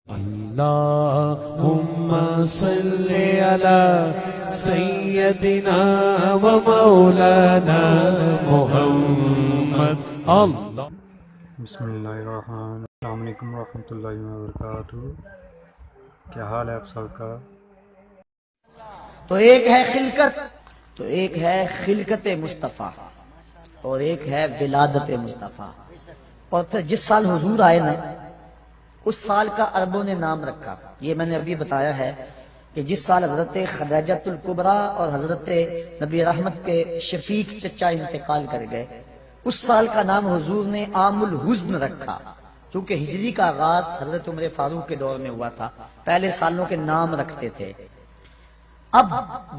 اللهم صل على سيدنا ومولانا محمد اللہ. بسم اللہ الرحمن. السلام علیکم ورحمۃ اللہ وبرکاتہ. کیا حال ہے آپ سب کا؟ تو ایک ہے خلقت مصطفیٰ اور ایک ہے ولادت مصطفیٰ. اور پھر جس سال حضور آئے نا اس سال کا عربوں نے نام رکھا. یہ میں نے ابھی بتایا ہے کہ جس سال حضرت خدیجۃ الکبریٰ اور حضرت نبی رحمت کے شفیق چچا انتقال کر گئے، اس سال کا نام حضور نے عام الحزن رکھا، کیونکہ ہجری کا آغاز حضرت عمر فاروق کے دور میں ہوا تھا. پہلے سالوں کے نام رکھتے تھے. اب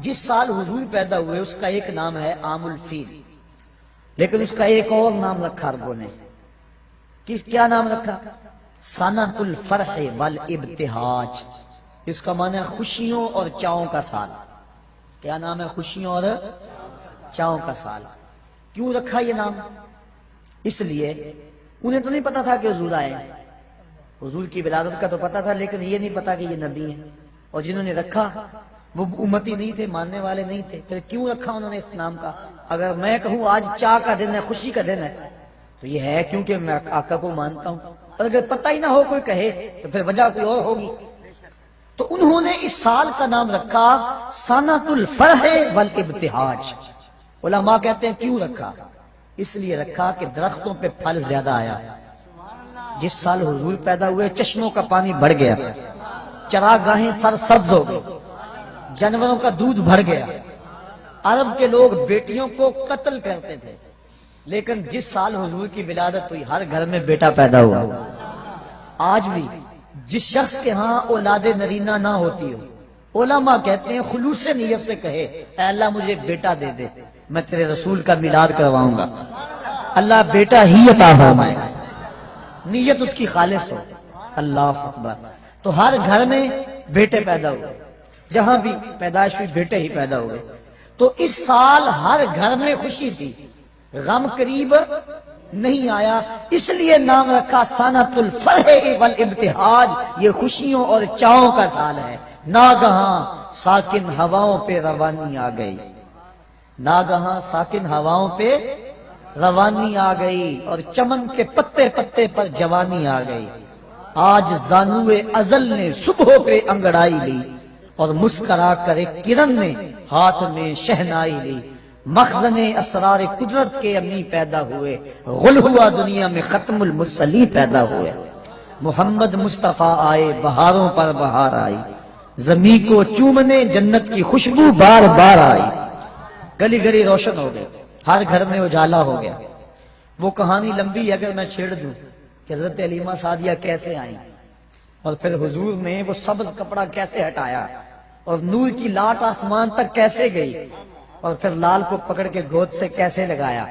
جس سال حضور پیدا ہوئے اس کا ایک نام ہے عام الفیل، لیکن اس کا ایک اور نام رکھا عربوں نے. کیا نام رکھا؟ سنۃ الفرح والابتہاج. اس کا معنی ہے خوشیوں اور چاؤں کا سال. کیا نام ہے؟ خوشیوں اور چاؤں کا سال. کیوں رکھا یہ نام؟ اس لیے انہیں تو نہیں پتا تھا کہ حضور آئے. حضور کی ولادت کا تو پتا تھا، لیکن یہ نہیں پتا کہ یہ نبی ہیں. اور جنہوں نے رکھا وہ امتی نہیں تھے، ماننے والے نہیں تھے. پھر کیوں رکھا انہوں نے اس نام کا؟ اگر میں کہوں آج چاہ کا دن ہے، خوشی کا دن ہے، تو یہ ہے کیونکہ میں آقا کو مانتا ہوں. اور اگر پتہ ہی نہ ہو کوئی کہے تو پھر وجہ کوئی اور ہوگی. تو انہوں نے اس سال کا نام رکھا سنۃ الفرح والابتہاج. علماء کہتے ہیں کیوں رکھا؟ اس لیے رکھا کہ درختوں پہ پھل زیادہ آیا. جس سال حضور پیدا ہوئے چشموں کا پانی بڑھ گیا، چراگاہیں سرسبز ہو گئی، جانوروں کا دودھ بڑھ گیا. عرب کے لوگ بیٹیوں کو قتل کرتے تھے، لیکن جس سال حضور کی ولادت ہوئی ہر گھر میں بیٹا پیدا ہوا. آج بھی جس شخص کے ہاں اولاد نرینہ نہ ہوتی ہو، علماء کہتے ہیں خلوص نیت سے کہے اے اللہ مجھے ایک بیٹا دے دے، میں تیرے رسول کا میلاد کرواؤں گا، اللہ بیٹا ہی عطا فرمائے گا. نیت اس کی خالص ہو. اللہ اکبر. تو ہر گھر میں بیٹے پیدا ہوئے، جہاں بھی پیدائش ہوئی بیٹے ہی پیدا ہوئے. تو اس سال ہر گھر میں خوشی تھی، غم قریب نہیں آیا. اس لیے نام رکھا سنۃ الفرح والابتہاج. یہ خوشیوں اور چاؤں کا سال ہے. ناگہاں ساکن ہواؤں پہ روانی آ گئی. ناگہاں ساکن ہواؤں پہ روانی آ گئی اور چمن کے پتے پتے پر جوانی آ گئی. آج زانوئے ازل نے صبح پہ انگڑائی لی اور مسکرا کر ایک کرن نے ہاتھ میں شہنائی لی. مخزن اسرار قدرت کے امی پیدا ہوئے، غل ہوا دنیا میں ختم المرسلی پیدا ہوئے. محمد مصطفیٰ آئے، بہاروں پر بہار آئی، زمین کو چومنے جنت کی خوشبو بار بار آئی. گلی گلی روشن ہو گئی، ہر گھر میں اجالا ہو گیا. وہ کہانی لمبی اگر میں چھیڑ دوں کہ حضرت علیمہ سعدیہ کیسے آئیں اور پھر حضور نے وہ سبز کپڑا کیسے ہٹایا اور نور کی لاٹ آسمان تک کیسے گئی اور پھر لال کو پکڑ کے گود سے کیسے لگایا،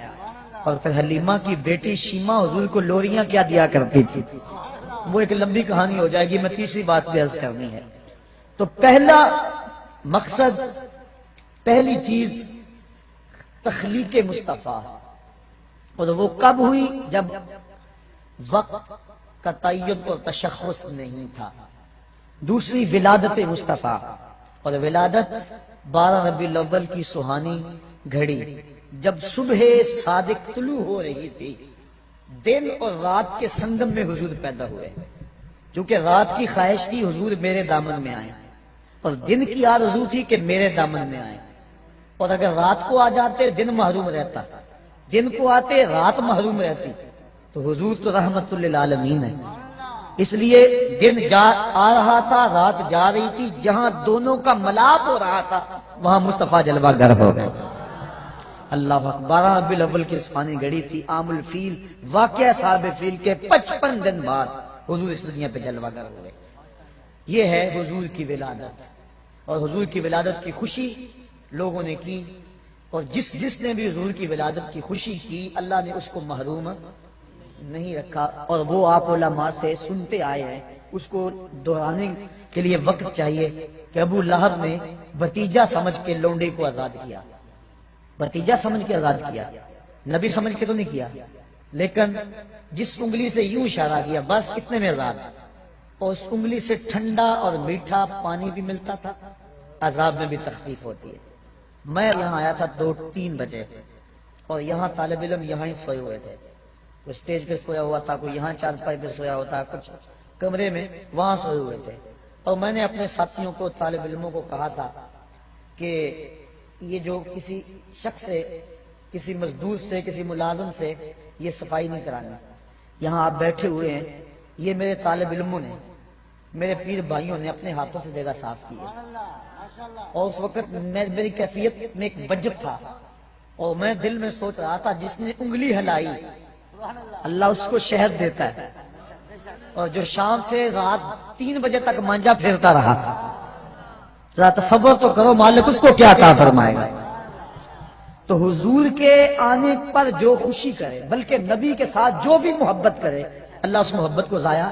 اور پھر حلیمہ کی بیٹی شیمہ حضور کو لوریاں کیا دیا کرتی تھی. وہ ایک لمبی کہانی ہو جائے گی. میں تیسری بات بھی عرض کرنی ہے. تو پہلا مقصد، پہلی چیز تخلیق مصطفیٰ. اور وہ کب ہوئی؟ جب وقت کا تعین اور تشخص نہیں تھا. دوسری ولادت مصطفیٰ. اور ولادت 12 ربیع الاول کی سہانی گھڑی، جب صبح صادق طلوع ہو رہی تھی، دن اور رات کے سنگم میں حضور پیدا ہوئے. کیونکہ رات کی خواہش تھی حضور میرے دامن میں آئے، اور دن کی آرزو تھی کہ میرے دامن میں آئے. اور اگر رات کو آ جاتے دن محروم رہتا، دن کو آتے رات محروم رہتی. تو حضور تو رحمت للعالمین ہے. اس لیے دن آ رہا تھا، رات جا رہی تھی. جہاں دونوں کا ملاپ ہو رہا تھا وہاں مصطفیٰ جلوہ گر ہو گئے. اللہ اکبر. 12 ربیع الاول کی سہانی گھڑی تھی، عام الفیل. واقعہ صاحب فیل کے 55 دن بعد حضور اس دنیا پہ جلوہ گر ہوئے. یہ ہے حضور کی ولادت. اور حضور کی ولادت کی خوشی لوگوں نے کی، اور جس نے بھی حضور کی ولادت کی خوشی کی اللہ نے اس کو محروم نہیں رکھا. اور وہ آپ علماء سے سنتے آئے ہیں، اس کو دہرانے کے لیے وقت چاہیے کہ ابو لہب نے بھتیجا سمجھ کے لونڈے کو آزاد کیا. بھتیجا سمجھ کے آزاد کیا، نبی سمجھ کے تو نہیں کیا. لیکن جس انگلی سے یوں اشارہ کیا بس اتنے میں آزاد، اور اس انگلی سے ٹھنڈا اور میٹھا پانی بھی ملتا تھا، عذاب میں بھی تخفیف ہوتی ہے۔ میں یہاں آیا تھا 2-3 بجے، اور یہاں طالب علم یہاں ہی سوئے ہوئے تھے، کوئی اسٹیج پہ سویا ہوا تھا، کوئی یہاں چارپائی پہ سویا ہوتا، کچھ کمرے میں وہاں سوئے ہوئے تھے۔ اور میں نے اپنے ساتھیوں کو، طالب علموں کو کہا تھا کہ یہ جو کسی شخص سے، کسی مزدور سے، کسی ملازم سے یہ صفائی نہیں کرانی، یہاں آپ بیٹھے ہوئے ہیں، یہ میرے طالب علموں نے، میرے پیر بھائیوں نے اپنے ہاتھوں سے جگہ صاف کی ہے۔ اور اس وقت میری کیفیت میں ایک وجد تھا، اور میں دل میں سوچ رہا تھا جس نے انگلی ہلائی اللہ اس کو شہد دیتا ہے، اور جو شام سے رات 3 بجے تک مانجا پھیرتا رہا، ذرا تصور تو کرو مالک اس کو کیا عطا فرمائے گا۔ تو حضور کے آنے پر جو خوشی کرے، بلکہ نبی کے ساتھ جو بھی محبت کرے، اللہ اس محبت کو ضائع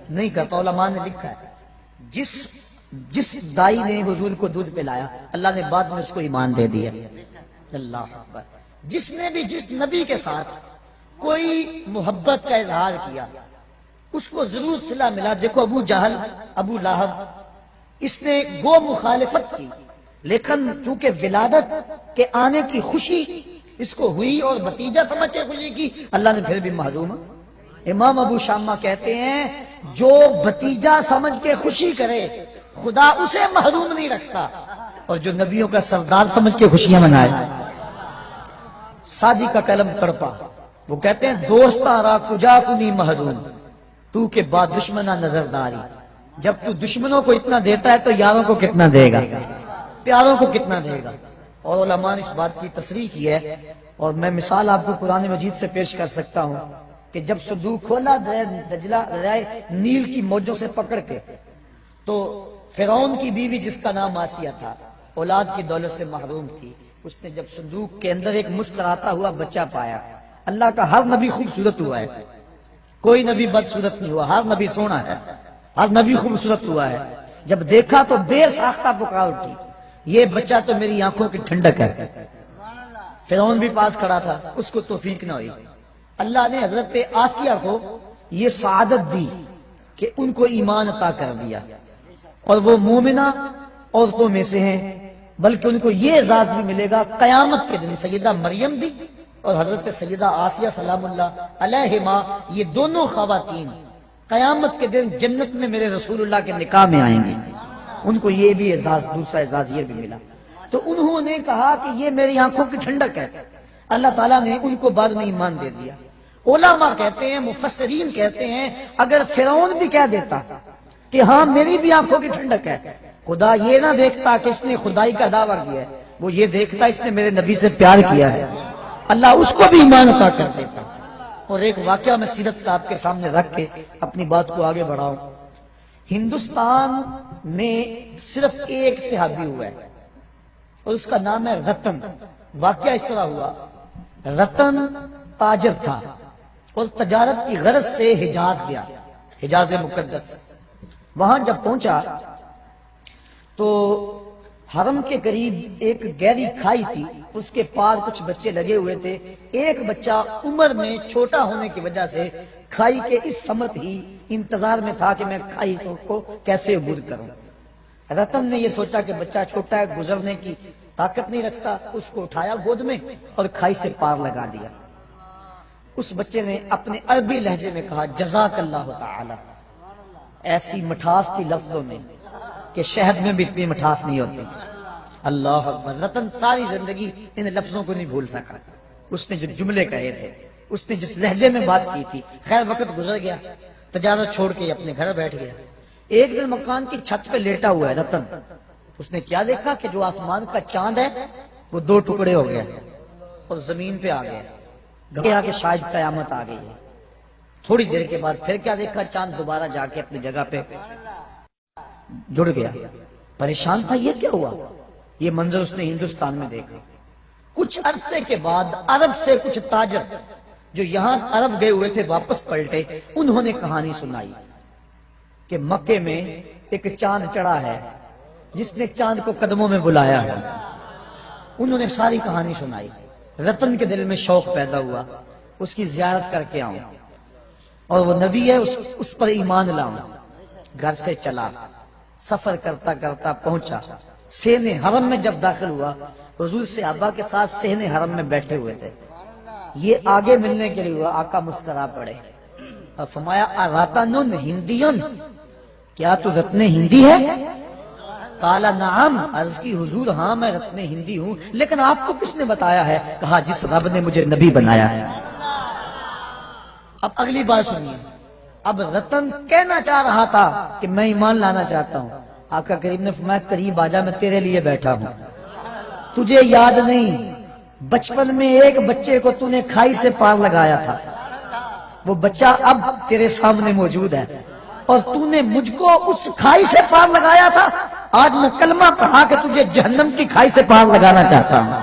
نہیں کرتا۔ علماء نے لکھا ہے جس دائی نے حضور کو دودھ پلایا، اللہ نے بعد میں اس کو ایمان دے دیا۔ اللہ اکبر۔ جس نے بھی جس نبی کے ساتھ کوئی محبت کا اظہار کیا، اس کو ضرور صلہ ملا۔ دیکھو ابو جہل، ابو لہب، اس نے گو مخالفت کی، لیکن چونکہ ولادت کے آنے کی خوشی اس کو ہوئی اور بھتیجا سمجھ کے خوشی کی، اللہ نے پھر بھی محروم۔ امام ابو شامہ کہتے ہیں جو بھتیجا سمجھ کے خوشی کرے خدا اسے محروم نہیں رکھتا، اور جو نبیوں کا سردار سمجھ کے خوشیاں منائے۔ سادی کا قلم تڑپا، وہ کہتے ہیں دوستا را کجا کنی محروم، تو کے بعد دشمنہ نظرداری۔ جب تو دشمنوں کو اتنا دیتا ہے تو یاروں کو کتنا دے گا، پیاروں کو کتنا دے گا۔ اور علماء نے اس بات کی تصریح کی ہے، اور میں مثال آپ کو قرآن مجید سے پیش کر سکتا ہوں کہ جب صندوق کھولا دریائے نیل کی موجوں سے پکڑ کے، تو فرعون کی بیوی جس کا نام آسیہ تھا، اولاد کی دولت سے محروم تھی، اس نے جب صندوق کے اندر ایک مسکراتا ہوا بچہ پایا۔ اللہ کا ہر نبی خوبصورت ہوا ہے، کوئی نبی بدصورت نہیں ہوا، ہر نبی سونا ہے، ہر نبی خوبصورت ہوا ہے۔ جب دیکھا تو بے ساختہ پکار اٹھی، یہ بچہ تو میری آنکھوں کی ٹھنڈک ہے۔ فرعون بھی پاس کھڑا تھا، اس کو توفیق نہ ہوئی۔ اللہ نے حضرت آسیہ کو یہ سعادت دی کہ ان کو ایمان عطا کر دیا، اور وہ مومنہ عورتوں میں سے ہیں، بلکہ ان کو یہ اعزاز بھی ملے گا قیامت کے دن۔ سیدہ مریم بھی اور حضرت سیدہ آسیہ سلام اللہ علیہما، یہ دونوں خواتین قیامت کے دن جنت میں میرے رسول اللہ کے نکاح میں آئیں گے، ان کو یہ بھی اعزاز، دوسرا اعزاز یہ بھی ملا۔ تو انہوں نے کہا کہ یہ میری آنکھوں کی ٹھنڈک ہے، اللہ تعالیٰ نے ان کو بعد میں ایمان دے دیا۔ علماء کہتے ہیں، مفسرین کہتے ہیں، اگر فرعون بھی کہہ دیتا کہ ہاں میری بھی آنکھوں کی ٹھنڈک ہے، خدا یہ نہ دیکھتا کہ اس نے خدائی کا دعویٰ کیا ہے، وہ یہ دیکھتا اس نے میرے نبی سے پیار کیا ہے، اللہ اس کو بھی ایمان عطا کر دیتا۔ اور ایک واقعہ میں سیرت کا آپ کے سامنے رکھ کے اپنی بات کو آگے بڑھاؤں۔ ہندوستان میں صرف ایک صحابی ہوا ہے، اور اس کا نام ہے رتن۔ واقعہ اس طرح ہوا، رتن تاجر تھا اور تجارت کی غرض سے حجاز گیا، حجاز مقدس۔ وہاں جب پہنچا تو حرم کے قریب ایک گہری کھائی تھی، اس کے پار کچھ بچے لگے ہوئے تھے۔ ایک بچہ عمر میں چھوٹا ہونے کی وجہ سے کھائی کے اس سمت ہی انتظار میں تھا کہ میں کھائی کو کیسے عبور کروں۔ رتن نے یہ سوچا کہ بچہ چھوٹا ہے، گزرنے کی طاقت نہیں رکھتا، اس کو اٹھایا گود میں اور کھائی سے پار لگا دیا۔ اس بچے نے اپنے عربی لہجے میں کہا جزاک اللہ تعالی۔ ایسی مٹھاس تھی لفظوں میں کہ شہد میں بھی اتنی مٹھاس نہیں ہوتی۔ اللہ اکبر۔ رتن ساری زندگی ان لفظوں کو نہیں بھول سکا، اس نے جو جملے کہے تھے، اس نے جس لہجے میں بات کی تھی۔ خیر وقت گزر گیا، تجارت چھوڑ کے اپنے گھر بیٹھ گیا۔ ایک دن مکان کی چھت پہ لیٹا ہوا ہے رتن، اس نے کیا دیکھا کہ جو آسمان کا چاند ہے وہ 2 ٹکڑے ہو گیا اور زمین پہ آ گیا، گیا کہ شاید قیامت آ گئی ہے۔ تھوڑی دیر کے بعد پھر کیا دیکھا، چاند دوبارہ جا کے اپنی جگہ پہ جڑ گیا۔ پریشان تھا، یہ کیا ہوا؟ یہ منظر اس نے ہندوستان میں دیکھا۔ کچھ عرصے کے بعد عرب سے کچھ تاجر جو یہاں عرب گئے ہوئے تھے واپس پلٹے، انہوں نے کہانی سنائی کہ مکے میں ایک چاند چڑھا ہے جس نے چاند کو قدموں میں بلایا ہے۔ انہوں نے ساری کہانی سنائی۔ رتن کے دل میں شوق پیدا ہوا، اس کی زیارت کر کے آؤں، اور وہ نبی ہے اس پر ایمان لاؤں۔ گھر سے چلا، سفر کرتا کرتا پہنچا صحن حرم میں. جب داخل ہوا حضور صحابہ کے ساتھ صحن حرم میں بیٹھے ہوئے تھے. یہ آگے ملنے کے لیے ہوا. آقا مسکرا پڑے اور فرمایا اراتن ہندیون، کیا تو رتن ہندی ہے؟ قال نعم، عرض کی حضور ہاں میں رتن ہندی ہوں، لیکن آپ کو کس نے بتایا ہے؟ کہا جس رب نے مجھے نبی بنایا ہے. اب اگلی بات سنیے. اب رتن کہنا چاہ رہا تھا کہ میں ایمان لانا چاہتا ہوں. آقا کریم نے فرمایا قریب آجا، میں تیرے لیے بیٹھا ہوں. تجھے یاد نہیں بچپن میں ایک بچے کو تو نے کھائی سے پار لگایا تھا، وہ بچہ اب تیرے سامنے موجود ہے، اور تو نے مجھ کو اس کھائی سے پار لگایا تھا. آج میں کلمہ پڑھا کہ تجھے جہنم کی کھائی سے پار لگانا چاہتا ہوں.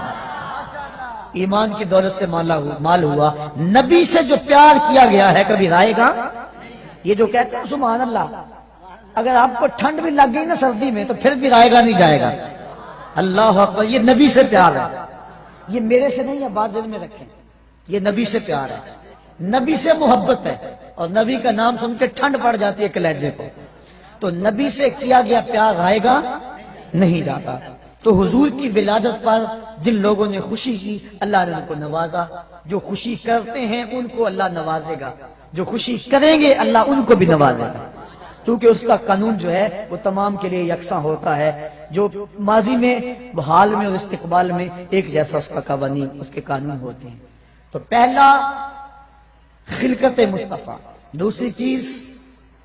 ایمان کی دولت سے مال ہوا. نبی سے جو پیار کیا گیا ہے کبھی رائے گا؟ یہ جو کہتے ہیں سبحان اللہ، اگر آپ کو ٹھنڈ بھی لگ گئی نا سردی میں تو پھر بھی رائے گا نہیں جائے گا. اللہ اکبر. یہ نبی سے پیار ہے، یہ میرے سے نہیں ہے، بات ذہن میں رکھیں. یہ نبی سے پیار ہے، نبی سے محبت ہے، اور نبی کا نام سن کے ٹھنڈ پڑ جاتی ہے کلیجے کو. تو نبی سے کیا گیا پیار رائے گا نہیں جاتا. تو حضور کی ولادت پر جن لوگوں نے خوشی کی اللہ نے ان کو نوازا. جو خوشی کرتے ہیں ان کو اللہ نوازے گا، جو خوشی کریں گے اللہ ان کو بھی نوازے گا، کیونکہ اس کا قانون جو ہے وہ تمام کے لیے یکساں ہوتا ہے. جو ماضی میں، حال میں اور استقبال میں ایک جیسا اس کا قوانین، اس کے قانون ہوتے ہیں. تو پہلا خلقت مصطفیٰ، دوسری چیز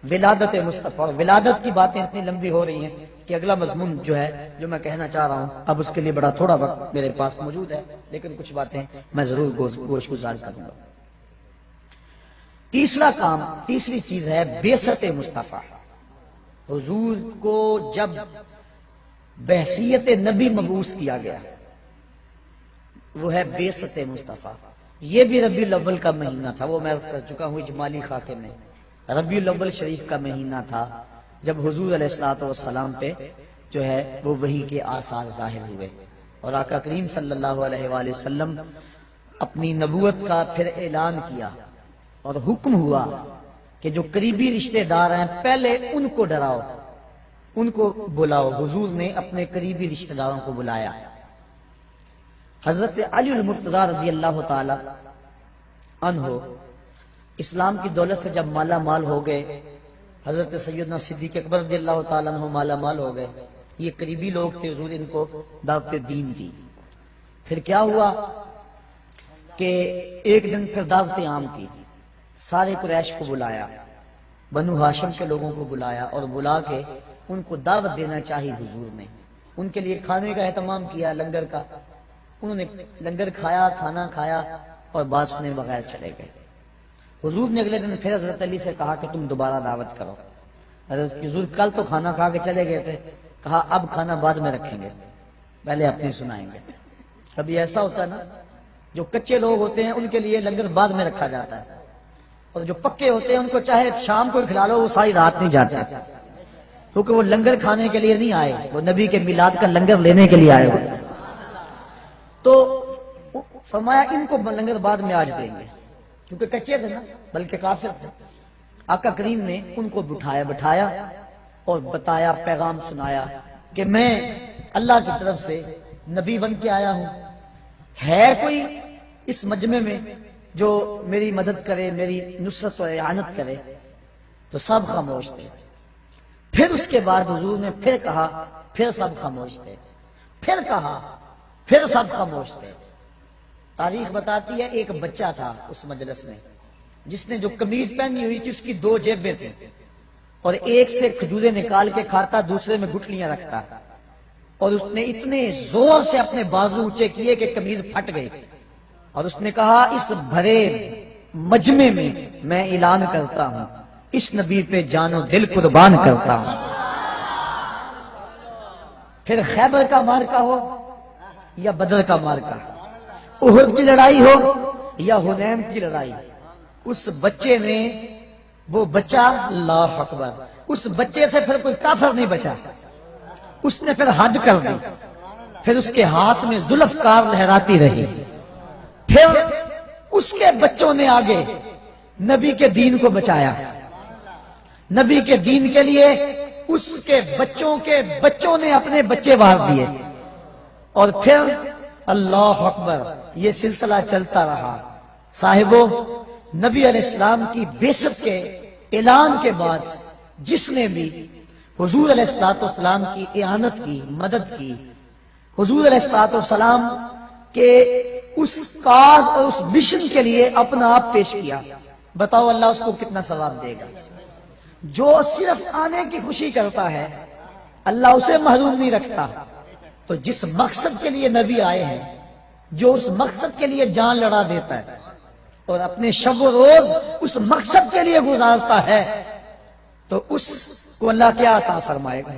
ولادت مصطفیٰ. ولادت کی باتیں اتنی لمبی ہو رہی ہیں کہ اگلا مضمون جو ہے جو میں کہنا چاہ رہا ہوں اب اس کے لیے بڑا تھوڑا وقت میرے پاس موجود ہے، لیکن کچھ باتیں میں ضرور گوش گزار کروں گا. تیسرا کام، تیسری چیز ہے بعثت مصطفیٰ. حضور کو جب بحیثیت نبی مبعوث کیا گیا وہ ہے بعثت مصطفیٰ. یہ بھی ربیع الاول کا مہینہ تھا، وہ میں عرض کر چکا ہوں اجمالی خاکے میں. ربیع الاول شریف کا مہینہ تھا جب حضور علیہ الصلوۃ والسلام پہ جو ہے وہ وحی کے آثار ظاہر ہوئے، اور آقا کریم صلی اللہ علیہ وآلہ وسلم اپنی نبوت کا پھر اعلان کیا، اور حکم ہوا کہ جو قریبی رشتہ دار ہیں پہلے ان کو ڈراؤ، ان کو بلاؤ. حضور نے اپنے قریبی رشتہ داروں کو بلایا. حضرت علی المرتضیٰ رضی اللہ تعالی عنہ اسلام کی دولت سے جب مالا مال ہو گئے، حضرت سیدنا صدیق اکبر رضی اللہ تعالیٰ عنہ مالا مال ہو گئے. یہ قریبی لوگ تھے، حضور ان کو دعوت دین دی. پھر کیا ہوا کہ ایک دن پھر دعوت عام کی، سارے قریش کو بلایا، بنو ہاشم کے لوگوں کو بلایا، اور بلا کے ان کو دعوت دینا چاہی. حضور نے ان کے لیے کھانے کا اہتمام کیا، لنگر کا. انہوں نے لنگر کھایا، کھانا کھایا اور بات سنے بغیر چلے گئے. حضور نے اگلے دن پھر حضرت علی سے کہا کہ تم دوبارہ دعوت کرو. حضرت حضور کل تو کھانا کھا کے چلے گئے تھے، کہا اب کھانا بعد میں رکھیں گے، پہلے اپنی سنائیں گے. کبھی ایسا ہوتا ہے نا، جو کچے لوگ ہوتے ہیں ان کے لیے لنگر بعد میں رکھا جاتا ہے، اور جو پکے ہوتے ہیں ان کو چاہے شام کو کھلا لو وہ ساری رات نہیں جاتے، کیونکہ وہ لنگر کھانے کے لیے نہیں آئے، وہ نبی کے میلاد کا لنگر لینے کے لیے آئے ہوئے. تو فرمایا ان کو لنگر بعد میں آج دیں گے، کیونکہ کچے تھے نا، بلکہ کافر تھے. آقا کریم نے ان کو بٹھایا اور بتایا، پیغام سنایا کہ میں اللہ کی طرف سے نبی بن کے آیا ہوں. ہے کوئی اس مجمع میں جو میری مدد کرے، میری نصرت و اعانت کرے؟ تو سب خاموش تھے. پھر اس کے بعد حضور نے پھر کہا، پھر سب خاموش تھے. پھر کہا، پھر سب خاموش تھے. تاریخ بتاتی ہے ایک بچہ تھا اس مجلس میں جس نے جو قمیض پہنی ہوئی تھی اس کی 2 جیبیں تھیں، اور ایک سے کھجوریں نکال کے کھاتا، دوسرے میں گٹلیاں رکھتا، اور اس نے اتنے زور سے اپنے بازو اونچے کیے کہ قمیض پھٹ گئی، اور اس نے کہا اس بھرے مجمع میں میں اعلان کرتا ہوں اس نبی پہ جان و دل قربان کرتا ہوں. پھر خیبر کا مارکا ہو یا بدر کا مارکا، احد کی لڑائی ہو یا حنین کی لڑائی، اس بچے نے، وہ بچہ، اللہ اکبر، اس بچے سے پھر کوئی کافر نہیں بچا. اس نے پھر حد کر دی. پھر اس کے ہاتھ میں ذوالفقار لہراتی رہی. پھر اس کے بچوں نے آگے نبی کے دین کو بچایا. نبی کے دین کے لیے اس کے بچوں نے اپنے بچے وار دیے، اور پھر اللہ اکبر یہ سلسلہ چلتا رہا۔ صاحبو، نبی علیہ السلام کی بعثت کے اعلان کے بعد جس نے بھی حضور علیہ السلام کی اعانت کی، مدد کی، حضور علیہ السلام کے اس کاز اور اس مشن کے لیے اپنا آپ پیش کیا، بتاؤ اللہ اس کو کتنا ثواب دے گا۔ جو صرف آنے کی خوشی کرتا ہے اللہ اسے محروم نہیں رکھتا، تو جس مقصد کے لیے نبی آئے ہیں، جو اس مقصد کے لیے جان لڑا دیتا ہے اور اپنے شب و روز اس مقصد کے لیے گزارتا ہے، تو اس کو اللہ کیا عطا فرمائے گا۔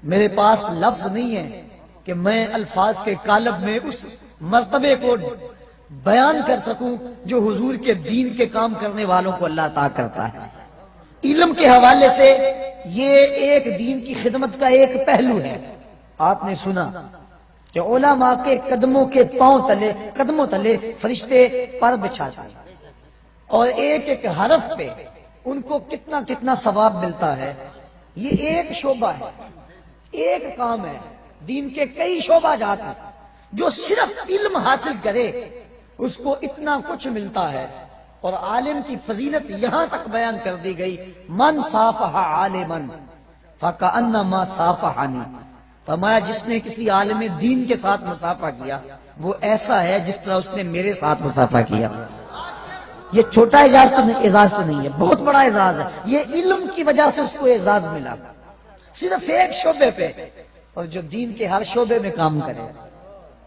میرے پاس لفظ نہیں ہے کہ میں الفاظ کے قالب میں اس مرتبے کو بیان کر سکوں جو حضور کے دین کے کام کرنے والوں کو اللہ عطا کرتا ہے۔ علم کے حوالے سے یہ ایک دین کی خدمت کا ایک پہلو ہے۔ آپ نے سنا کہ علماء کے قدموں تلے فرشتے پر بچھاتے ہیں، اور ایک ایک حرف پہ ان کو کتنا ثواب ملتا ہے۔ یہ ایک شعبہ ہے، ایک کام ہے، دین کے کئی شعبہ جات ہیں۔ جو صرف علم حاصل کرے اس کو اتنا کچھ ملتا ہے، اور عالم کی فضیلت یہاں تک بیان کر دی گئی، من صافح عالما فکأنما صافحنی، فرمایا جس نے کسی عالم دین کے ساتھ مصافحہ کیا وہ ایسا ہے جس طرح اس نے میرے ساتھ مصافحہ کیا۔ یہ چھوٹا اعزاز تو نہیں ہے، بہت بڑا اعزاز ہے۔ یہ علم کی وجہ سے اس کو اعزاز ملا، صرف ایک شعبے پہ، اور جو دین کے ہر شعبے میں کام کرے،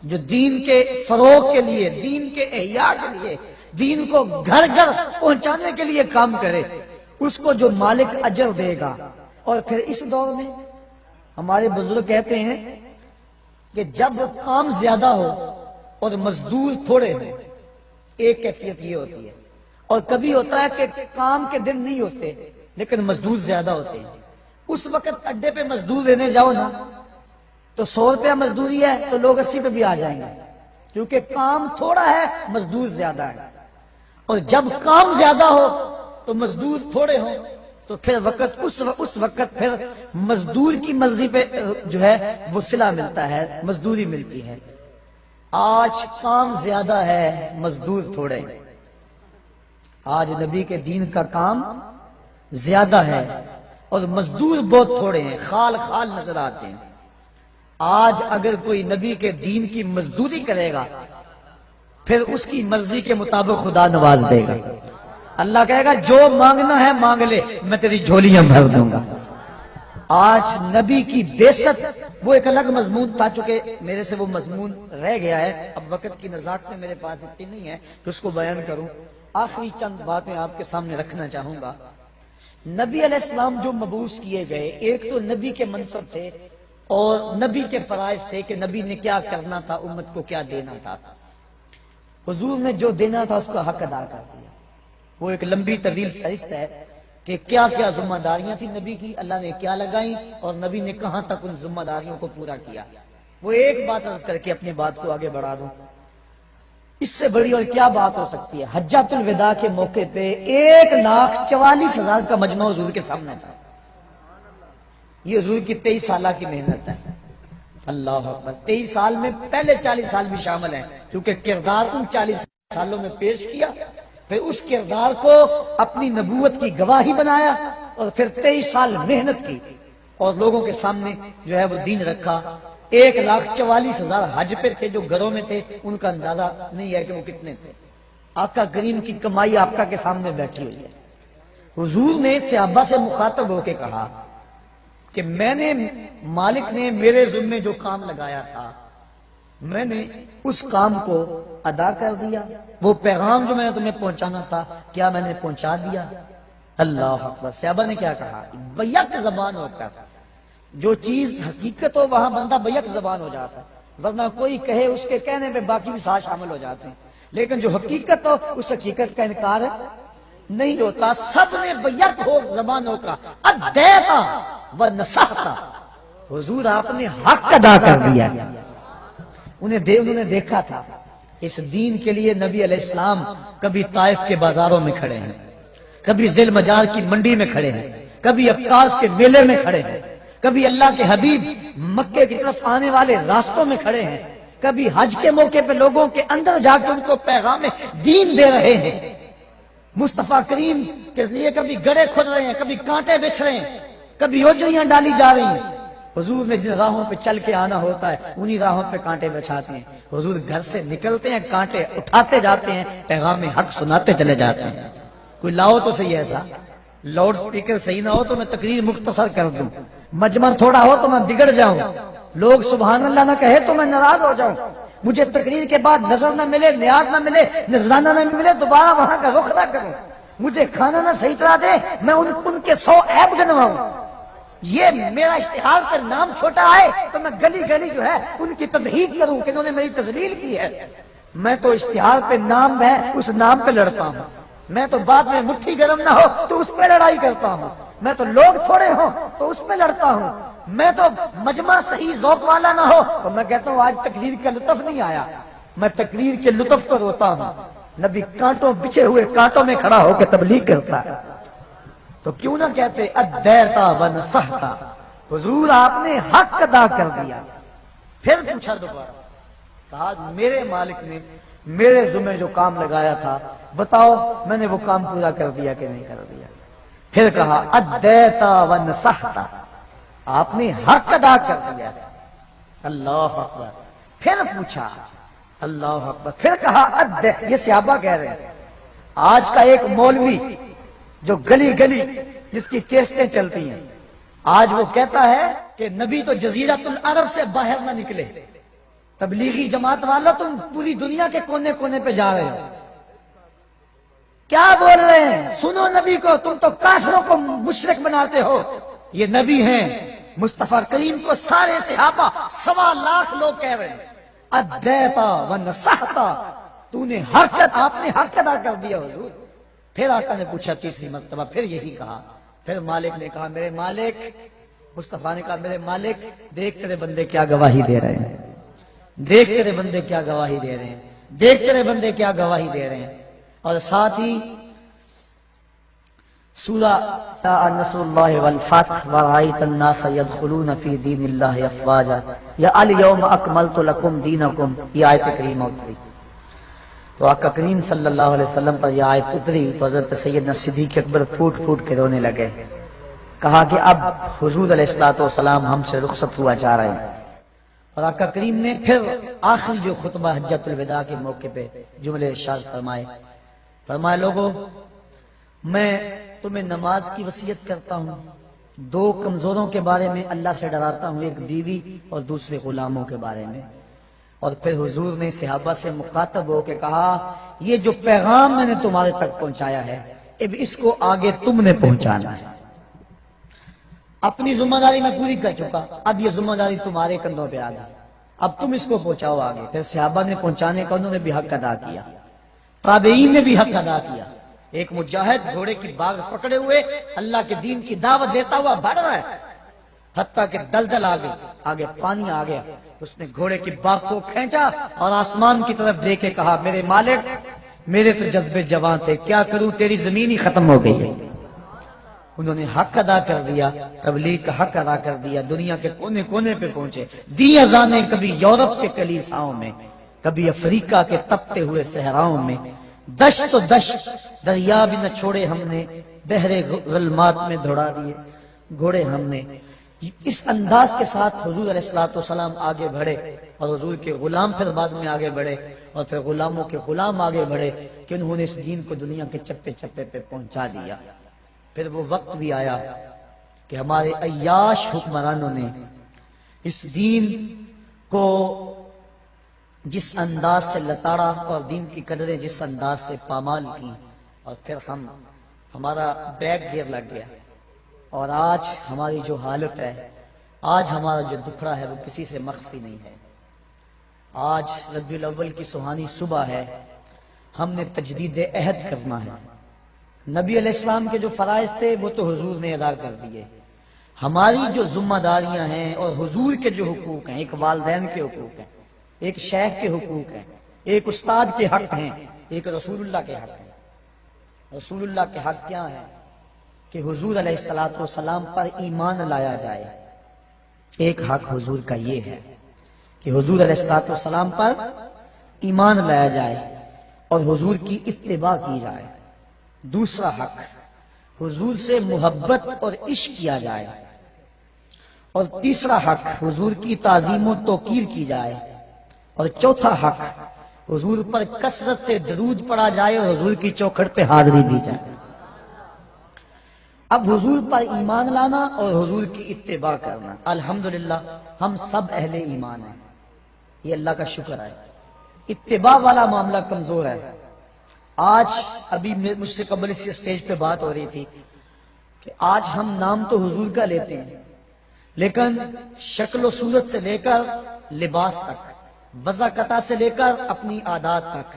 جو دین کے فروغ کے لیے، دین کے احیاء کے لیے، دین کو گھر گھر پہنچانے کے لیے کام کرے، اس کو جو مالک اجر دے گا۔ اور پھر اس دور میں ہمارے بزرگ کہتے ہیں کہ جب کام زیادہ ہو اور مزدور تھوڑے ہوں، ایک کیفیت یہ ہوتی ہے، اور کبھی ہوتا ہے کہ کام کے دن نہیں ہوتے لیکن مزدور زیادہ ہوتے ہیں۔ اس وقت اڈے پہ مزدور دینے جاؤ نا تو 100 روپیہ مزدوری ہے تو لوگ 80 پہ بھی آ جائیں گے، کیونکہ کام تھوڑا ہے مزدور زیادہ ہے۔ اور جب کام زیادہ ہو تو مزدور تھوڑے ہوں تو پھر اس وقت پھر مزدور کی مرضی پہ جو ہے وہ صلہ ملتا ہے، مزدوری ملتی ہے۔ آج کام زیادہ ہے، مزدور تھوڑے۔ آج نبی کے دین کا کام زیادہ ہے اور مزدور بہت تھوڑے ہیں، خال خال نظر آتے ہیں۔ آج اگر کوئی نبی کے دین کی مزدوری کرے گا پھر اس کی مرضی کے مطابق خدا نواز دے گا۔ اللہ کہے گا جو مانگنا ہے مانگ لے، میں تیری جھولیاں بھر دوں گا۔ آج نبی کی بعثت وہ ایک الگ مضمون تھا، چونکہ میرے سے وہ مضمون رہ گیا ہے، اب وقت کی نزاکت میں میرے پاس اتنی نہیں ہے کہ اس کو بیان کروں۔ آخری چند باتیں آپ کے سامنے رکھنا چاہوں گا۔ نبی علیہ السلام جو مبعوث کیے گئے، ایک تو نبی کے منصب تھے اور نبی کے فرائض تھے کہ نبی نے کیا کرنا تھا، امت کو کیا دینا تھا۔ حضور نے جو دینا تھا اس کا حق ادا کر دیا۔ وہ ایک لمبی طویل فہرست ہے کہ کیا کیا ذمہ داریاں تھیں نبی کی، اللہ نے کیا لگائیں اور نبی نے کہاں تک ان ذمہ داریوں کو پورا کیا۔ وہ ایک بات عرض کر کے اپنی بات کو آگے بڑھا دوں، اس سے بڑی اور کیا بات ہو سکتی ہے۔ حجۃ الوداع کے موقع پہ 1,44,000 کا مجمع حضور کے سامنے تھا۔ یہ حضور کی 23 سالہ کی محنت ہے۔ اللہ اکبر، 23 سال میں پہلے 40 سال بھی شامل ہیں، کیونکہ کردار ان 40 سالوں میں پیش کیا، پھر اس کردار کو اپنی نبوت کی گواہی بنایا، اور پھر 23 سال محنت کی اور لوگوں کے سامنے جو ہے وہ دین رکھا۔ 1,44,000 حج پہ تھے جو گھروں میں تھے، ان کا اندازہ نہیں ہے کہ وہ کتنے تھے۔ آقا کریم کی کمائی آقا کے سامنے بیٹھی ہوئی ہے۔ حضور نے صحابہ سے مخاطب ہو کے کہا کہ مالک نے میرے ذمے جو کام لگایا تھا میں نے اس کام کو ادا کر دیا، وہ پیغام جو میں نے تمہیں پہنچانا تھا کیا میں نے پہنچا دیا؟ اللہ اکبر۔ صحابہ نے کیا کہا؟ بیک زبان ہو کر، جو چیز حقیقت ہو وہاں بندہ بیک زبان ہو جاتا ہے، ورنہ کوئی کہے اس کے کہنے میں باقی بھی ساتھ شامل ہو جاتے ہیں، لیکن جو حقیقت ہو اس حقیقت کا انکار نہیں ہوتا۔ سب نے بیک ہو زبان ہو کر ادیتا و نصحتا، حضور آپ نے حق ادا کر دیا۔ انہوں نے دیکھا تھا اس دین کے لیے نبی علیہ السلام کبھی طائف کے بازاروں میں کھڑے ہیں، کبھی ذیل مجال کی منڈی میں کھڑے ہیں، کبھی عکاس کے میلے میں کھڑے ہیں، کبھی اللہ کے حبیب مکے کی طرف آنے والے راستوں میں کھڑے ہیں، کبھی حج کے موقع پہ لوگوں کے اندر جا کے ان کو پیغام دین دے رہے ہیں، مصطفیٰ کریم کے لیے کبھی گڑھے کھود رہے ہیں، کبھی کانٹے بچھ رہے ہیں، کبھی اوجریاں ڈالی جا رہی ہیں۔ حضور نے جن راہوں پہ چل کے آنا ہوتا ہے انہی راہوں پہ کانٹے بچھاتے ہیں۔ حضور گھر سے نکلتے ہیں، کانٹے اٹھاتے جاتے ہیں، پیغام حق سناتے چلے جاتے ہیں۔ کوئی لاؤ تو صحیح ایسا، لاؤڈ سپیکر صحیح نہ ہو تو میں تقریر مختصر کر دوں، مجمع تھوڑا ہو تو میں بگڑ جاؤں، لوگ سبحان اللہ نہ کہے تو میں ناراض ہو جاؤں، مجھے تقریر کے بعد نظر نہ ملے، نیاز نہ ملے، نذرانہ نہ ملے، دوبارہ وہاں کا رخ نہ کروں، مجھے کھانا نہ صحیح طرح دے، میں ان کے 100 عیب گنواؤں۔ یہ میرا اشتہار پر نام چھوٹا آئے تو میں گلی گلی جو ہے ان کی تضحیق کروں کہ انہوں نے میری تذلیل کی ہے۔ میں تو اشتہار پہ نام ہے اس نام پہ لڑتا ہوں، میں تو بعد میں مٹھی گرم نہ ہو تو اس پہ لڑائی کرتا ہوں، میں تو لوگ تھوڑے ہوں تو اس پہ لڑتا ہوں، میں تو مجمع صحیح ذوق والا نہ ہو تو میں کہتا ہوں آج تقریر کا لطف نہیں آیا، میں تقریر کے لطف پر روتا ہوں۔ نبی کانٹوں بچھے ہوئے کانٹوں میں کھڑا ہو کے تبلیغ کرتا ہے تو کیوں نہ کہتے ادیتا ونصحتا، حضور آپ نے حق ادا کر دیا۔ پھر پوچھا دوبارہ، کہا میرے مالک نے میرے ذمہ جو کام لگایا تھا بتاؤ میں نے وہ کام پورا کر دیا کہ نہیں کر دیا؟ پھر کہا ادیتا ونصحتا، آپ نے حق ادا کر دیا۔ اللہ اکبر۔ پھر پوچھا، اللہ اکبر۔ پھر کہا یہ صحابہ کہہ رہے ہیں، آج کا ایک مولوی جو گلی گلی جس کی کیسٹیں چلتی ہیں، آج وہ کہتا ہے کہ نبی تو جزیرۃ العرب سے باہر نہ نکلے۔ تبلیغی جماعت والا تم پوری دنیا کے کونے کونے پہ جا رہے ہو، کیا بول رہے ہیں؟ سنو نبی کو، تم تو کافروں کو مشرک بناتے ہو، یہ نبی ہیں مصطفیٰ کریم کو سارے صحابہ 1.25 لاکھ لوگ کہہ رہے ہیں ادیتا ونصحتا، تو نے حق، آپ نے حق ادا کر دیا حضور۔ پھر آقا نے پوچھا تیسری مرتبہ، پھر یہی کہا۔ پھر مالک نے کہا میرے مالک، مصطفیٰ نے کہا میرے مالک دیکھ تیرے بندے کیا گواہی دے رہے ہیں، دیکھ تیرے بندے کیا گواہی دے رہے ہیں، دیکھ تیرے بندے کیا گواہی دے رہے ہیں۔ اور ساتھ ہی سورہ نصر اللہ والفتح ورأیت الناس يدخلون فی دین اللہ افواجا یا الیوم اکملت لکم دینکم، یہ آیت کریمہ اتری تو آقا کریم صلی اللہ علیہ وسلم پر یہ آیت اتری تو حضرت سیدنا صدیق اکبر پھوٹ پھوٹ کے رونے لگے، کہا کہ اب حضور علیہ الصلوۃ والسلام ہم سے رخصت ہوا جا رہے ہیں۔ اور آقا کریم نے پھر آخری جو خطبہ حجۃ الوداع کے موقع پہ جملے ارشاد فرمائے لوگو میں تمہیں نماز کی وصیت کرتا ہوں، 2 کمزوروں کے بارے میں اللہ سے ڈراتا ہوں، ایک بیوی اور دوسرے غلاموں کے بارے میں۔ اور پھر حضور نے صحابہ سے مخاطب ہو کے کہا یہ جو پیغام میں نے تمہارے تک پہنچایا ہے اب اس کو آگے تم نے پہنچانا ہے، اپنی ذمہ داری میں پوری کر چکا، اب یہ ذمہ داری تمہارے کندھوں پہ آ گئی، اب تم اس کو پہنچاؤ آگے۔ پھر صحابہ نے پہنچانے کا انہوں نے بھی حق ادا کیا، تابعین نے بھی حق ادا کیا۔ ایک مجاہد گھوڑے کی باغ پکڑے ہوئے اللہ کے دین کی دعوت دیتا ہوا بڑھ رہا ہے، حتیٰ کہ دلدل آ گئی، آگے پانی آ گیا تو اس نے گھوڑے کی باغ کو کھینچا اور آسمان کی طرف دیکھ کے کہا میرے مالک میرے تو جذبے جوان تھے، کیا کروں تیری زمین ہی ختم ہو گئی ہے۔ انہوں نے حق ادا کر دیا، تبلیغ کا حق ادا کر دیا، دنیا کے کونے کونے پہ پہنچے، دی اذانیں کبھی یورپ کے کلیساؤں میں، کبھی افریقہ کے تپتے ہوئے صحراؤں میں، دشت تو دشت، دریا بھی نہ چھوڑے ہم نے، بحر ظلمات میں دوڑا دیے گھوڑے ہم نے۔ اس انداز کے ساتھ حضور علیہ الصلوۃ والسلام آگے بڑھے اور حضور کے غلام پھر بعد میں آگے بڑھے اور پھر غلاموں کے غلام آگے بڑھے کہ انہوں نے اس دین کو دنیا کے چپے چپے پہ پہنچا دیا۔ پھر وہ وقت بھی آیا کہ ہمارے عیاش حکمرانوں نے اس دین کو جس انداز سے لتاڑا اور دین کی قدریں جس انداز سے پامال کی، اور پھر ہمارا بیگ گیر لگ گیا، اور آج ہماری جو حالت ہے، آج ہمارا جو دکھڑا ہے وہ کسی سے مخفی نہیں ہے۔ آج ربیع الاول کی سہانی صبح ہے، ہم نے تجدید عہد کرنا ہے۔ نبی علیہ السلام کے جو فرائض تھے وہ تو حضور نے ادا کر دیے، ہماری جو ذمہ داریاں ہیں اور حضور کے جو حقوق ہیں، ایک والدین کے حقوق ہیں، ایک شیخ کے حقوق ہیں، ایک استاد کے حق ہیں، ایک رسول اللہ کے حق ہیں۔ رسول اللہ کے حق کیا ہیں کہ حضور علیہ الصلوۃ والسلام پر ایمان لایا جائے، ایک حق حضور کا یہ ہے کہ حضور علیہ الصلوۃ والسلام پر ایمان لایا جائے اور حضور کی اتباع کی جائے۔ دوسرا حق حضور سے محبت اور عشق کیا جائے، اور تیسرا حق حضور کی تعظیم و توقیر کی جائے، اور چوتھا حق حضور پر کثرت سے درود پڑھا جائے اور حضور کی چوکھٹ پہ حاضری دی جائے۔ اب حضور پر ایمان لانا اور حضور کی اتباع کرنا، الحمدللہ ہم سب اہل ایمان ہیں، یہ اللہ کا شکر ہے۔ اتباع والا معاملہ کمزور ہے۔ آج ابھی مجھ سے قبل اسی اسٹیج پہ بات ہو رہی تھی کہ آج ہم نام تو حضور کا لیتے ہیں، لیکن شکل و صورت سے لے کر لباس تک، وضاقتہ سے لے کر اپنی عادات تک،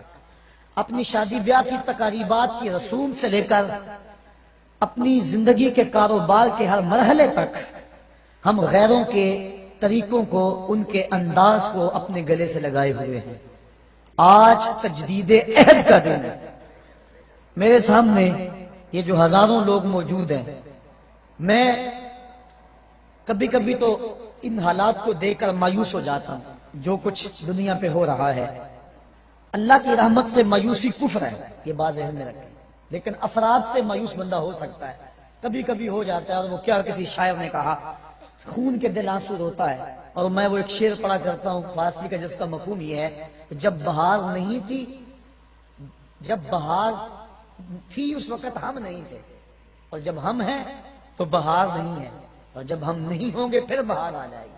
اپنی شادی بیاہ کی تقریبات کی رسوم سے لے کر اپنی زندگی کے کاروبار کے ہر مرحلے تک ہم غیروں کے طریقوں کو، ان کے انداز کو اپنے گلے سے لگائے ہوئے ہیں۔ آج تجدید عہد کا دن ہے۔ میرے سامنے یہ جو ہزاروں لوگ موجود ہیں، میں کبھی کبھی تو ان حالات کو دیکھ کر مایوس ہو جاتا ہوں، جو کچھ دنیا پہ ہو رہا ہے۔ اللہ کی رحمت سے مایوسی کفر ہے، یہ بات ذہن میں رکھیں، لیکن افراد سے مایوس بندہ ہو سکتا ہے، کبھی کبھی ہو جاتا ہے۔ اور وہ کیا کسی شاعر نے کہا، خون کے دل آنسو روتا ہے، اور میں وہ ایک شعر پڑھا کرتا ہوں فارسی کا جس کا مفہوم یہ ہے کہ جب بہار نہیں تھی، جب بہار تھی اس وقت ہم نہیں تھے، اور جب ہم ہیں تو بہار نہیں ہے، اور جب ہم نہیں ہوں گے پھر بہار آ جائے گی۔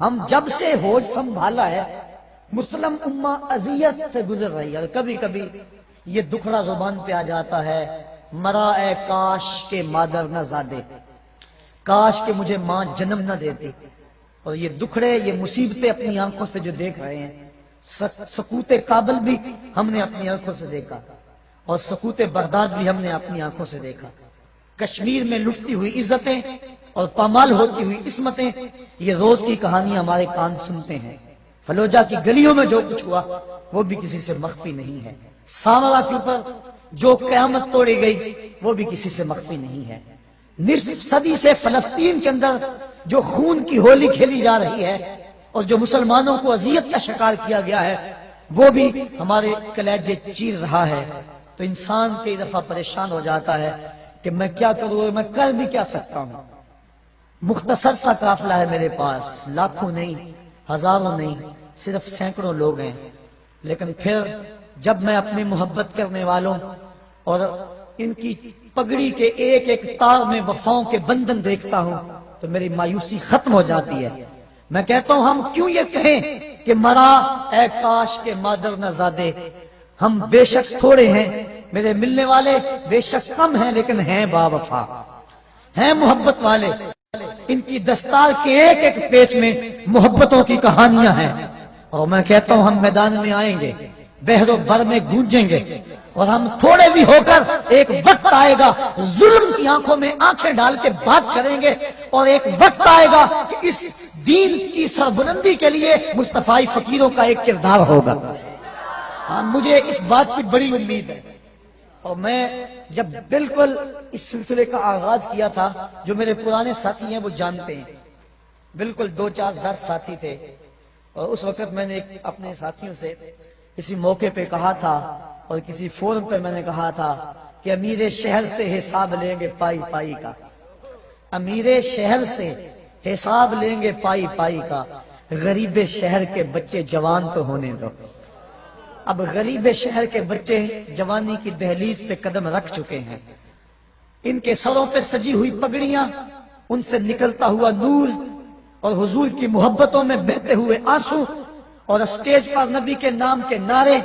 ہم جب سے ہوش سنبھالا ہے مسلم امہ اذیت سے گزر رہی ہے، اور کبھی کبھی یہ دکھڑا زبان پہ آ جاتا ہے، مرا اے کاش کے مادر نہ زادے، کاش کہ مجھے ماں جنم نہ دیتی۔ اور یہ دکھڑے، یہ مصیبتیں اپنی آنکھوں سے جو دیکھ رہے ہیں، سقوط کابل بھی ہم نے اپنی آنکھوں سے دیکھا، اور سقوط بغداد بھی ہم نے اپنی آنکھوں سے دیکھا۔ کشمیر میں لٹتی ہوئی عزتیں اور پامال ہوتی ہوئی عصمتیں، یہ روز کی کہانی ہمارے کان سنتے ہیں۔ فلوجہ کی گلیوں میں جو کچھ ہوا وہ بھی کسی سے مخفی نہیں ہے۔ سامرا کے اوپر جو قیامت توڑی گئی وہ بھی کسی سے مخفی نہیں ہے۔ نصف صدی سے فلسطین کے اندر جو خون کی ہولی کھیلی جا رہی ہے اور جو مسلمانوں کو اذیت کا شکار کیا گیا ہے، وہ بھی ہمارے کلیجے چیر رہا ہے۔ تو انسان کئی دفعہ پریشان ہو جاتا ہے کہ میں کیا کروں، میں کر بھی کیا سکتا ہوں۔ مختصر سا قافلہ ہے میرے پاس، لاکھوں نہیں، ہزاروں نہیں، صرف سینکڑوں لوگ ہیں، لیکن پھر جب میں اپنے محبت کرنے والوں اور ان کی پگڑی کے ایک ایک تار میں وفاؤں کے بندھن دیکھتا ہوں تو میری مایوسی ختم ہو جاتی ہے۔ میں کہتا ہوں ہم کیوں یہ کہیں کہ مرا اے کاش کے مادر نہ زادے۔ ہم بے شک تھوڑے ہیں، میرے ملنے والے بے شک کم ہیں، لیکن ہیں با وفا، ہیں محبت والے۔ ان کی دستار کے ایک ایک پیج میں محبتوں کی کہانیاں ہیں، اور میں کہتا ہوں ہم میدان میں آئیں گے، بحر و بر میں گونجیں گے، اور ہم تھوڑے بھی ہو کر ایک وقت آئے گا ظلم کی آنکھوں میں آنکھیں ڈال کے بات کریں گے، اور ایک وقت آئے گا کہ اس دین کی سربلندی کے لیے مصطفی فقیروں کا ایک کردار ہوگا۔ ہاں، مجھے اس بات کی بڑی امید ہے، اور میں جب بالکل اس سلسلے کا آغاز کیا تھا، جو میرے پرانے ساتھی ہیں وہ جانتے ہیں، بالکل 2-4-10 ساتھی تھے، اور اس وقت میں نے اپنے ساتھیوں سے کسی موقع پہ کہا تھا اور کسی فورم پہ میں نے کہا تھا کہ امیر شہر سے حساب لیں گے پائی پائی کا، امیر شہر سے حساب لیں گے پائی پائی کا، غریب شہر کے بچے جوان تو ہونے دو۔ اب غریب شہر کے بچے جوانی کی دہلیز پہ قدم رکھ چکے ہیں، ان کے سروں پہ سجی ہوئی پگڑیاں، ان سے نکلتا ہوا نور اور حضور کی محبتوں میں بہتے ہوئے آنسو، اور اسٹیج پر نبی کے نام کے نعرے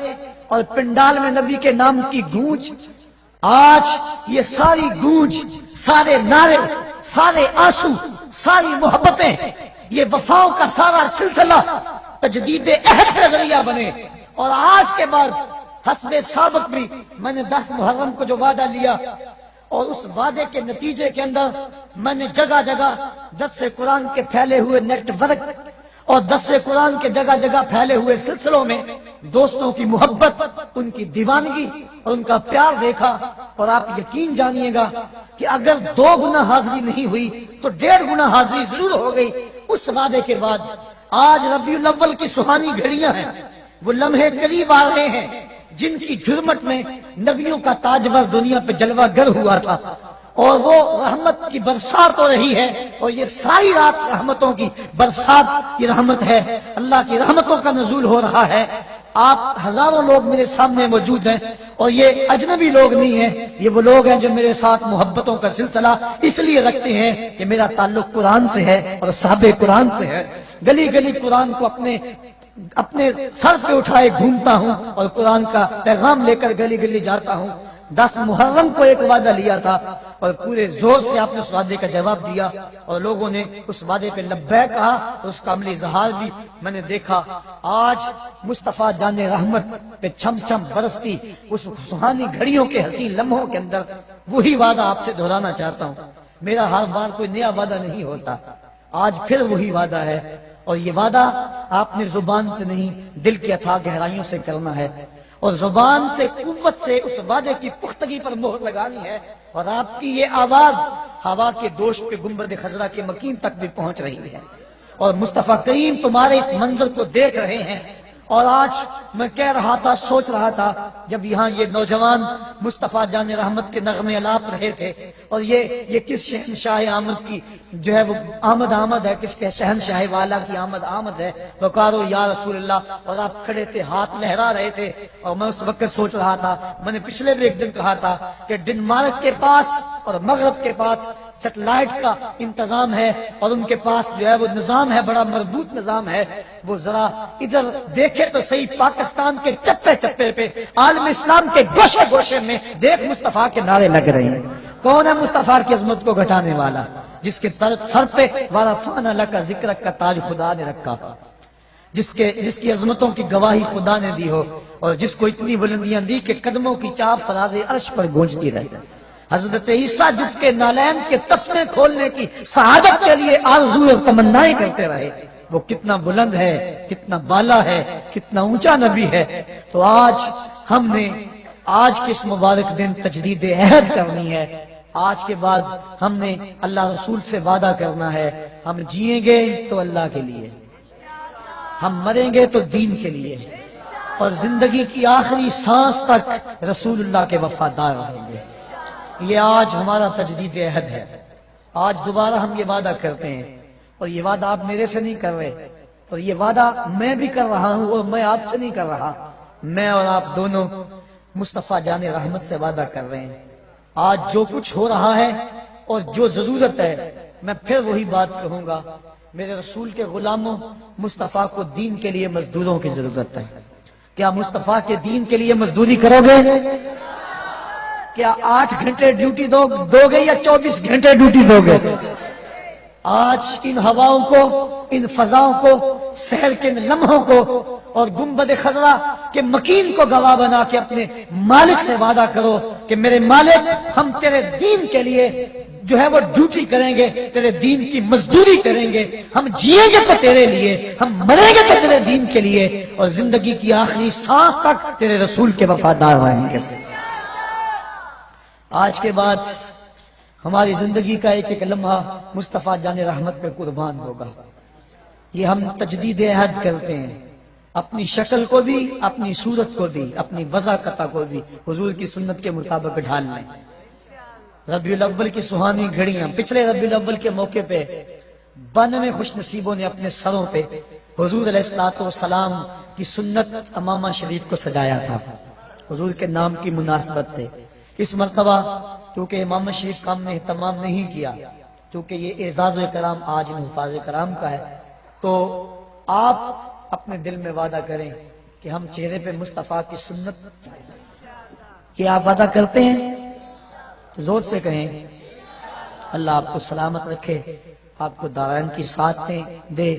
اور پنڈال میں نبی کے نام کی گونج۔ آج یہ ساری گونج، سارے نعرے، سارے آنسو، ساری محبتیں، یہ وفاؤں کا سارا سلسلہ تجدید عہد کا ذریعہ بنے، اور آج کے بعد حسب سابق بھی میں نے 10 محرم کو جو وعدہ لیا، اور اس وعدے کے نتیجے کے اندر میں نے جگہ جگہ درس قرآن کے پھیلے ہوئے نیٹ ورک اور درس قرآن کے جگہ جگہ پھیلے ہوئے سلسلوں میں دوستوں کی محبت، ان کی دیوانگی اور ان کا پیار دیکھا، اور آپ یقین جانیے گا کہ اگر 2 گنا حاضری نہیں ہوئی تو 1.5 گنا حاضری ضرور ہو گئی اس وعدے کے بعد۔ آج ربیع الاول کی سہانی گھڑیاں ہیں، وہ لمحے قریب آ رہے ہیں جن کی جھرمٹ میں نبیوں کا تاجور دنیا پہ جلوہ گر ہوا تھا، اور وہ رحمت کی برسات ہو رہی ہے، اور یہ ساری رات رحمتوں کی برسات کی رحمت ہے، اللہ کی رحمتوں کا نزول ہو رہا ہے۔ آپ ہزاروں لوگ میرے سامنے موجود ہیں، اور یہ اجنبی لوگ نہیں ہیں، یہ وہ لوگ ہیں جو میرے ساتھ محبتوں کا سلسلہ اس لیے رکھتے ہیں کہ میرا تعلق قرآن سے ہے اور صحابہ قرآن سے ہے۔ گلی گلی قرآن کو اپنے سر پہ اٹھائے گھومتا ہوں اور قرآن کا پیغام لے کر گلی گلی جاتا ہوں۔ 10 محرم کو ایک وعدہ لیا تھا اور پورے زور سے آپ نے اس وعدے کا جواب دیا، اور لوگوں نے اس وعدے پہ لبیک کہا، اور اس کا عملی اظہار بھی میں نے دیکھا۔ آج مصطفیٰ جان رحمت پہ چھم چھم برستی اس سہانی گھڑیوں کے حسین لمحوں کے اندر وہی وعدہ آپ سے دہرانا چاہتا ہوں۔ میرا ہر بار کوئی نیا وعدہ نہیں ہوتا، آج پھر وہی وعدہ ہے، اور یہ وعدہ آپ نے زبان سے نہیں دل کی اتھاہ گہرائیوں سے کرنا ہے، اور زبان سے قوت سے اس وعدے کی پختگی پر مہر لگانی ہے، اور آپ کی یہ آواز ہوا کے دوش پہ گنبد خضرا کے مکین تک بھی پہنچ رہی ہے، اور مصطفیٰ کریم تمہارے اس منظر کو دیکھ رہے ہیں۔ اور آج میں کہہ رہا تھا، سوچ رہا تھا، جب یہاں یہ نوجوان مصطفیٰ جان رحمت کے نغمے الاپ رہے تھے، اور یہ کس شہنشاہ آمد کی جو ہے وہ آمد ہے، کس کے شہنشاہ والا کی آمد ہے، پکارو یا رسول اللہ، اور آپ کھڑے تھے، ہاتھ لہرا رہے تھے، اور میں اس وقت سوچ رہا تھا، میں نے پچھلے بھی ایک دن کہا تھا کہ ڈنمارک کے پاس اور مغرب کے پاس سیٹلائٹ کا انتظام ہے، اور ان کے پاس جو ہے وہ نظام ہے، بڑا مربوط نظام ہے۔ وہ ذرا ادھر دیکھے تو صحیح، پاکستان کے چپے چپے پہ، عالم اسلام کے گوشے گوشے میں دیکھ مصطفیٰ کے نعرے لگ رہے ہیں۔ کون ہے مصطفیٰ کی عظمت کو گھٹانے والا؟ جس کے سر پہ وَرَفَعْنَا لَكَ ذِكْرَكَ کا تاج خدا نے رکھا، جس کی عظمتوں کی گواہی خدا نے دی ہو، اور جس کو اتنی بلندیاں دی کہ قدموں کی چاپ فراز عرش پر گونجتی رہے۔ حضرت عیسیٰ جس کے نالین کے تسمے کھولنے کی سعادت کے لیے آرزو اور تمنائیں کرتے رہے، وہ کتنا بلند ہے، کتنا بالا ہے، کتنا اونچا نبی ہے۔ تو آج ہم نے آج کے اس مبارک دن تجدید عہد کرنی ہے۔ آج کے بعد ہم نے اللہ رسول سے وعدہ کرنا ہے، ہم جئیں گے تو اللہ کے لیے، ہم مریں گے تو دین کے لیے، اور زندگی کی آخری سانس تک رسول اللہ کے وفادار رہیں گے۔ یہ آج ہمارا تجدید عہد ہے۔ آج دوبارہ ہم یہ وعدہ کرتے ہیں، اور یہ وعدہ آپ میرے سے نہیں کر رہے، اور یہ وعدہ میں بھی کر رہا ہوں، اور میں آپ سے نہیں کر رہا، میں اور آپ دونوں مصطفیٰ جان رحمت سے وعدہ کر رہے ہیں۔ آج جو کچھ ہو رہا ہے اور جو ضرورت ہے، میں پھر وہی بات کہوں گا، میرے رسول کے غلاموں، مصطفیٰ کو دین کے لیے مزدوروں کی ضرورت ہے۔ کیا مصطفیٰ کے دین کے لیے مزدوری کرو گے؟ کیا 8 گھنٹے ڈیوٹی دو گے یا 24 گھنٹے ڈیوٹی دو گے؟ آج ان ہواؤں کو، ان فضاؤں کو، سحر کے لمحوں کو اور گنبد خضرا کے مکین کو گواہ بنا کے اپنے مالک سے وعدہ کرو کہ میرے مالک، ہم تیرے دین کے لیے جو ہے وہ ڈیوٹی کریں گے، تیرے دین کی مزدوری کریں گے، ہم جیئیں گے تو تیرے لیے، ہم مریں گے تو تیرے دین کے لیے، اور زندگی کی آخری سانس تک تیرے رسول کے وفادار رہیں گے۔ آج کے بعد ہماری زندگی کا ایک ایک لمحہ مصطفیٰ جان رحمت پہ قربان ہوگا۔ یہ ہم تجدید عہد کرتے ہیں، اپنی شکل کو بھی، اپنی صورت کو بھی، اپنی وضاقتہ کو بھی حضور کی سنت کے مطابق ڈھال لیں۔ ربیع الاول کی سہانی گھڑیاں، پچھلے ربیع الاول کے موقع پہ 92 خوش نصیبوں نے اپنے سروں پہ حضور علیہ السلام کی سنت امامہ شریف کو سجایا تھا، حضور کے نام کی مناسبت سے۔ اس مرتبہ کیونکہ امام شریف کا ہم نے اہتمام نہیں کیا، کیونکہ یہ اعزاز و اکرام آج ان حفاظ کرام کا ہے، تو آپ اپنے دل میں وعدہ کریں کہ ہم چہرے پہ مصطفیٰ کی سنت، کیا آپ وعدہ کرتے ہیں؟ زور سے کہیں۔ اللہ آپ کو سلامت رکھے، آپ کو دارائن کی ساتھیں دے،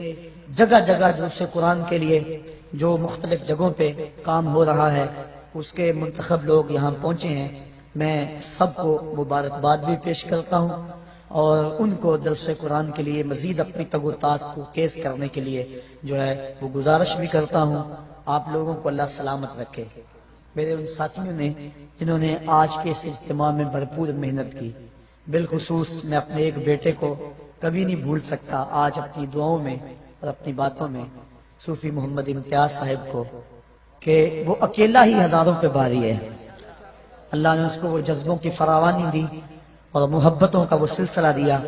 جگہ جگہ دوسرے قرآن کے لیے جو مختلف جگہوں پہ کام ہو رہا ہے، اس کے منتخب لوگ یہاں پہنچے ہیں، میں سب کو مبارکباد بھی پیش کرتا ہوں، اور ان کو درس قرآن کے لیے مزید اپنی تگ و تاس کو تیز کرنے کے لیے جو ہے وہ گزارش بھی کرتا ہوں. آپ لوگوں کو اللہ سلامت رکھے. میرے ان ساتھیوں نے جنہوں نے آج کے اس اجتماع میں بھرپور محنت کی، بالخصوص میں اپنے ایک بیٹے کو کبھی نہیں بھول سکتا، آج اپنی دعاؤں میں اور اپنی باتوں میں صوفی محمد امتیاز صاحب کو، کہ وہ اکیلا ہی ہزاروں پہ بھاری ہے. اللہ نے اس کو وہ جذبوں کی فراوانی دی اور محبتوں کا وہ سلسلہ دیا.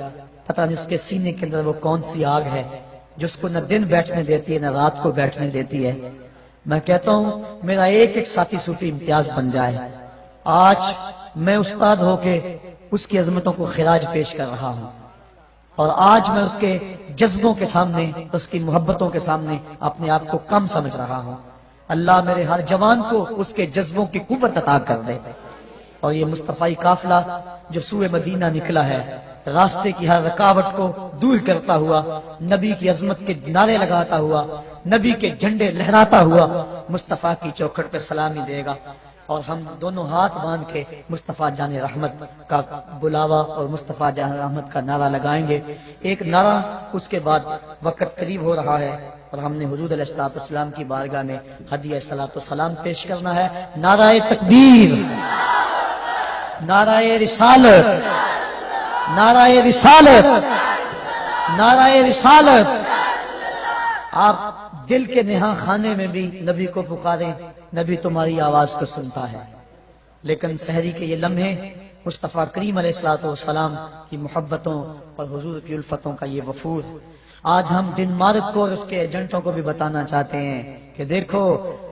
پتہ نہیں اس کے سینے کے اندر وہ کون سی آگ ہے جو اس کو نہ دن بیٹھنے دیتی ہے نہ رات کو بیٹھنے دیتی ہے. میں کہتا ہوں میرا ایک ایک ساتھی صوفی امتیاز بن جائے. آج میں استاد ہو کے اس کی عظمتوں کو خراج پیش کر رہا ہوں، اور آج میں اس کے جذبوں کے سامنے، اس کی محبتوں کے سامنے اپنے آپ کو کم سمجھ رہا ہوں. اللہ میرے ہر جوان کو اس کے جذبوں کی قوت عطا کر دے. اور یہ مصطفی قافلہ جو سوئے مدینہ نکلا ہے، راستے کی ہر رکاوٹ کو دور کرتا ہوا، نبی کی عظمت کے نعرے لگاتا ہوا، نبی کے جھنڈے لہراتا ہوا مصطفیٰ کی چوکھٹ پہ سلامی دے گا. اور ہم دونوں ہاتھ باندھ کے مصطفیٰ جان رحمت کا بلاوا اور مصطفیٰ جان رحمت کا نعرہ لگائیں گے. ایک نعرہ، اس کے بعد وقت قریب ہو رہا ہے اور ہم نے حضور علیہ الصلوۃ والسلام کی بارگاہ میں ہدیہ صلاۃ و سلام پیش کرنا ہے. نعرہ تکبیر، نعرہ رسالت، نعرہ رسالت، نعرہ رسالت. آپ دل کے نہاں خانے میں بھی نبی کو پکاریں، نبی تمہاری آواز کو سنتا ہے. لیکن سحری کے یہ لمحے مصطفیٰ کریم علیہ الصلوۃ والسلام کی محبتوں اور حضور کی الفتوں کا یہ وفود، آج ہم ڈنمارک کو اور اس کے ایجنٹوں کو بھی بتانا چاہتے ہیں کہ دیکھو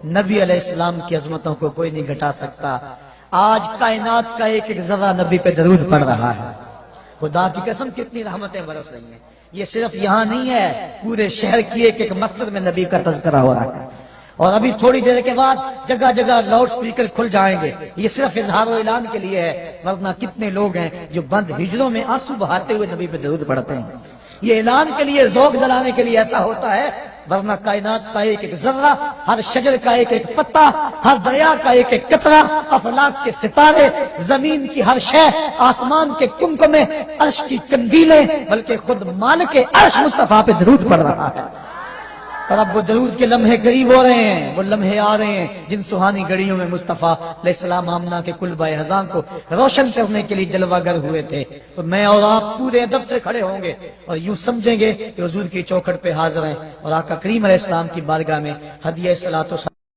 نبی علیہ السلام کی عظمتوں کو کوئی نہیں گھٹا سکتا. آج کائنات کا ایک ایک ذرہ نبی پہ درود پڑ رہا ہے. خدا کی قسم کتنی رحمتیں برس رہی ہیں. یہ صرف یہاں نہیں ہے، پورے شہر کی ایک ایک مسجد میں نبی کا تذکرہ ہو رہا ہے. اور ابھی تھوڑی دیر کے بعد جگہ جگہ لاؤڈ سپیکر کھل جائیں گے. یہ صرف اظہار و اعلان کے لیے ہے، ورنہ کتنے لوگ ہیں جو بند ہجروں میں آنسو بہاتے ہوئے نبی پہ درود پڑھتے ہیں. یہ اعلان کے لیے، ذوق دلانے کے لیے ایسا ہوتا ہے، ورنہ کائنات کا ایک ایک ذرہ، ہر شجر کا ایک ایک پتا، ہر دریا کا ایک ایک قطرہ، افلاک کے ستارے، زمین کی ہر شے، آسمان کے کمکمے، عرش کی کندیلیں، بلکہ خود مالک عرش مصطفیٰ پہ درود پڑھ رہا ہے. اور اب وہ درود کے لمحے قریب ہو رہے ہیں، وہ لمحے آ رہے ہیں جن سہانی گھڑیوں میں مصطفیٰ علیہ السلام آمنہ کے کلبہ ہزاں کو روشن کرنے کے لیے جلوہ گر ہوئے تھے. تو میں اور آپ پورے ادب سے کھڑے ہوں گے اور یوں سمجھیں گے کہ حضور کی چوکھٹ پہ حاضر ہیں اور آقا کریم علیہ السلام کی بارگاہ میں ہدیہ صلاۃ و